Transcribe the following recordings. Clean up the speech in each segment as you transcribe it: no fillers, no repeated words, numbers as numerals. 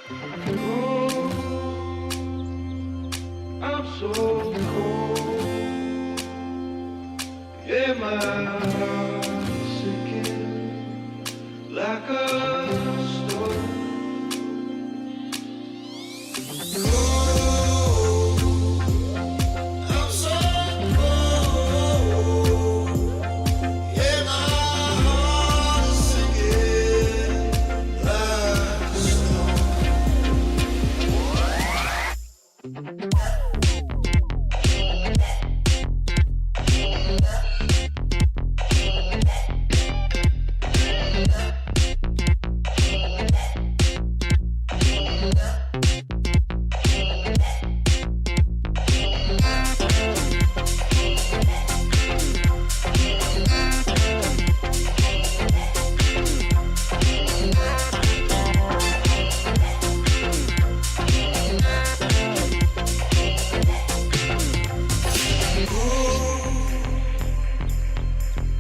Oh, I'm so cold. Yeah, my heart's sinking like a stone. Cold, I'm so cold. Yeah, my heart's sinking like a stone.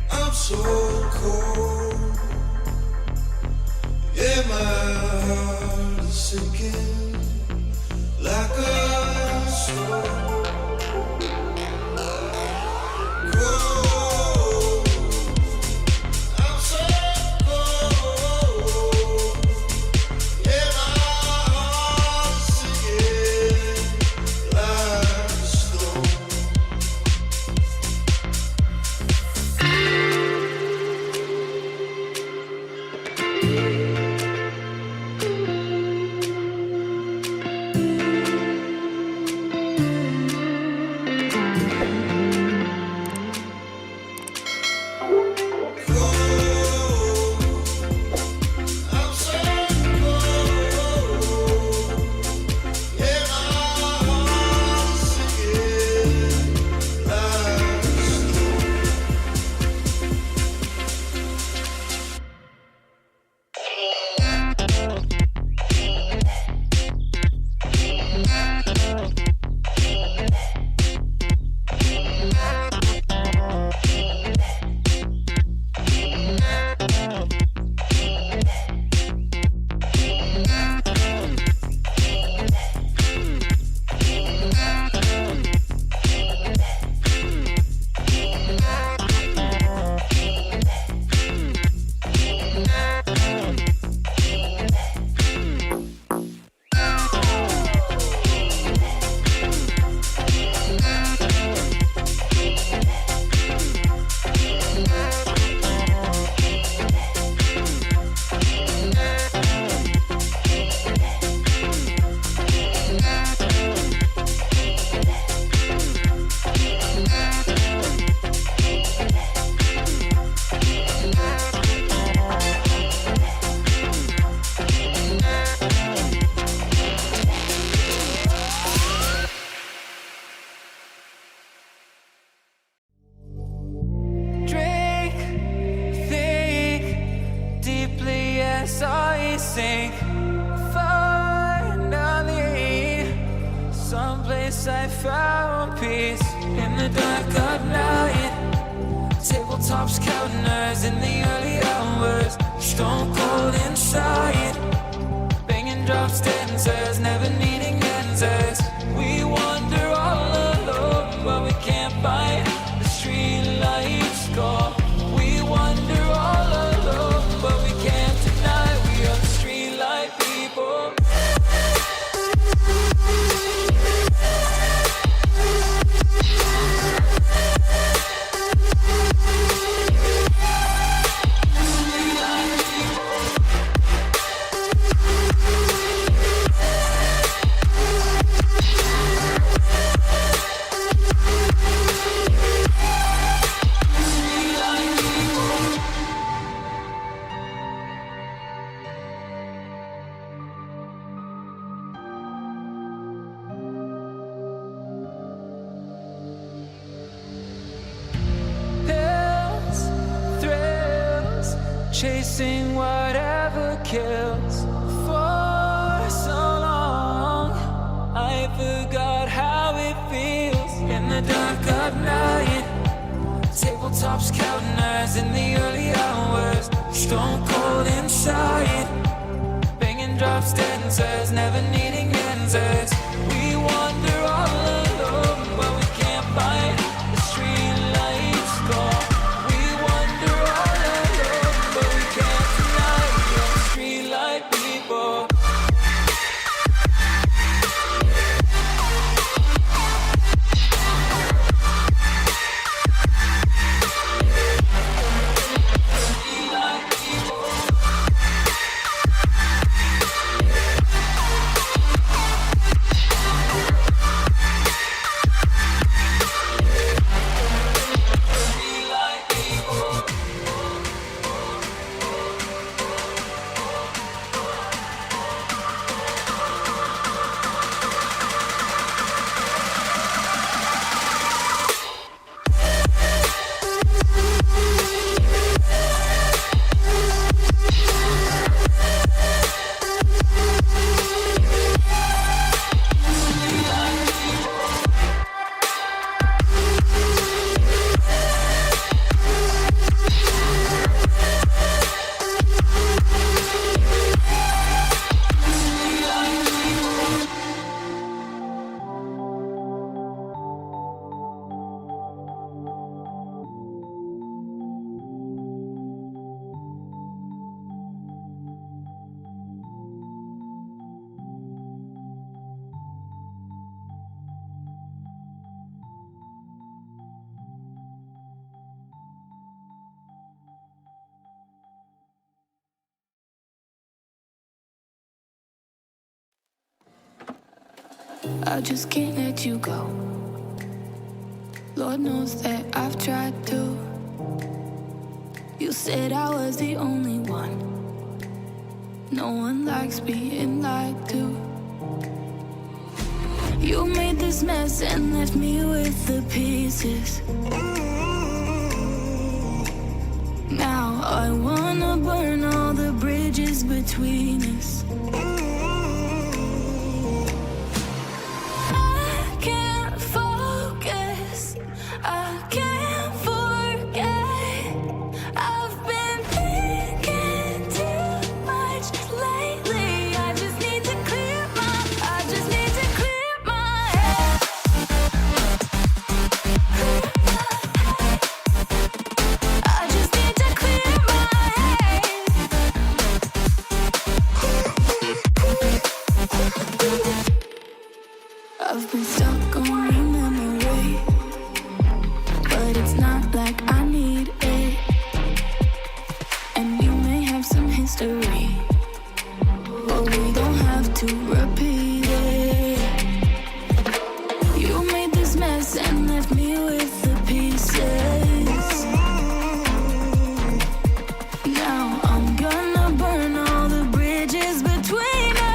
I'm so cold. Yeah, my heart is sinking like a stone. Cold. I'm so cold. Yeah, my heart is sinking like a stone. I'm so cold. Yeah, my heart is sinking like a stone. Drink, think deeply as I sink. Finally, someplace I found peace in the dark of night. Tabletops counting hours in the early hours. Stone cold inside. Banging drop stanzas, never needing answers. We wander all alone, but we can't find the street lights go. We wander all alone, but we can't deny we are the street light people. Pills, thrills, chasing whatever kills. For so long, I forgot how it feels in the dark of night. Tabletops counting hours in the early hours. Stone cold inside. Banging drop substances, never needing answers. We wander all alone, but we can't find the street lights glow. We wander all alone, but we can't deny the street light people. I just can't let you go. Lord knows that I've tried to. You said I was the only one. No one likes being lied to. You made this mess and left me with the pieces. Now I wanna burn all the bridges between us. I've been stuck on your memory, but it's not like I need it. And you may have some history, but we don't have to repeat it. You made this mess and left me with the pieces. Now I'm gonna burn all the bridges between us.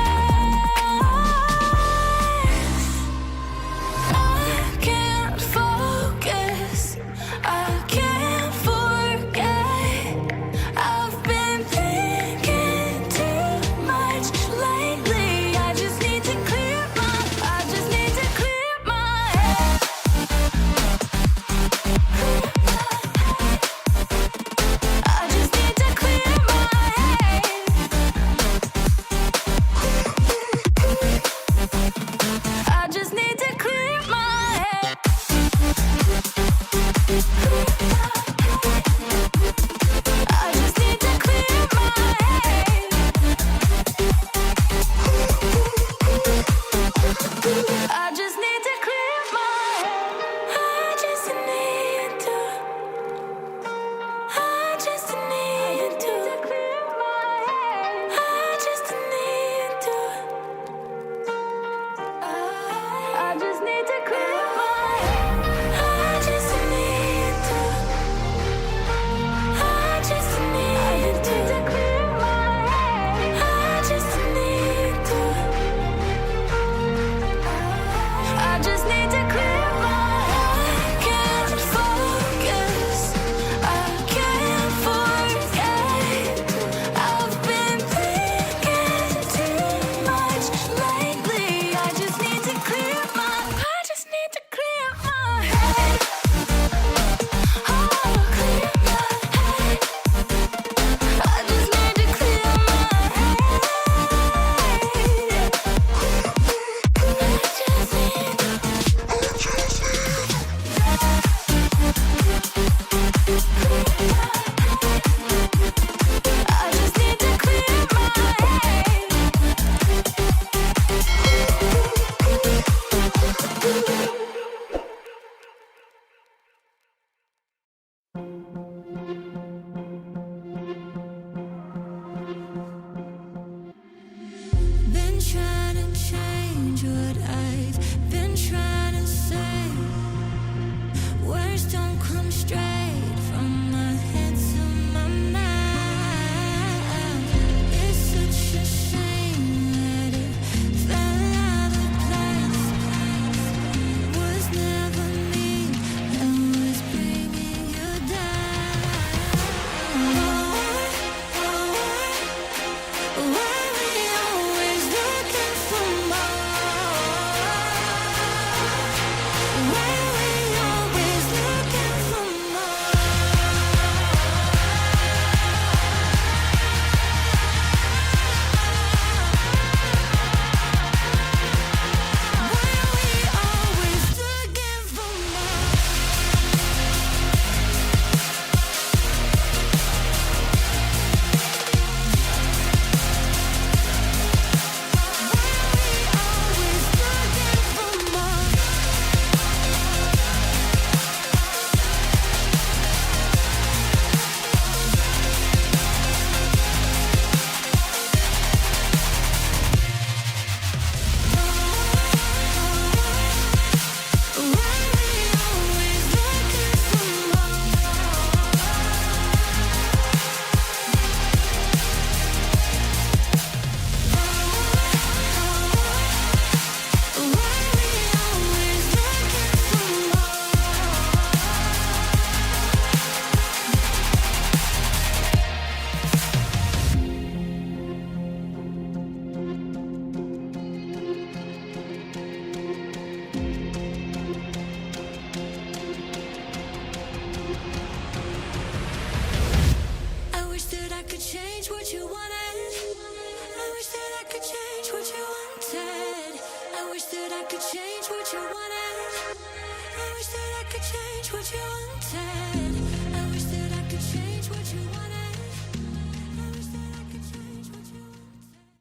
could change what you wanted. I wish that I could change what you want.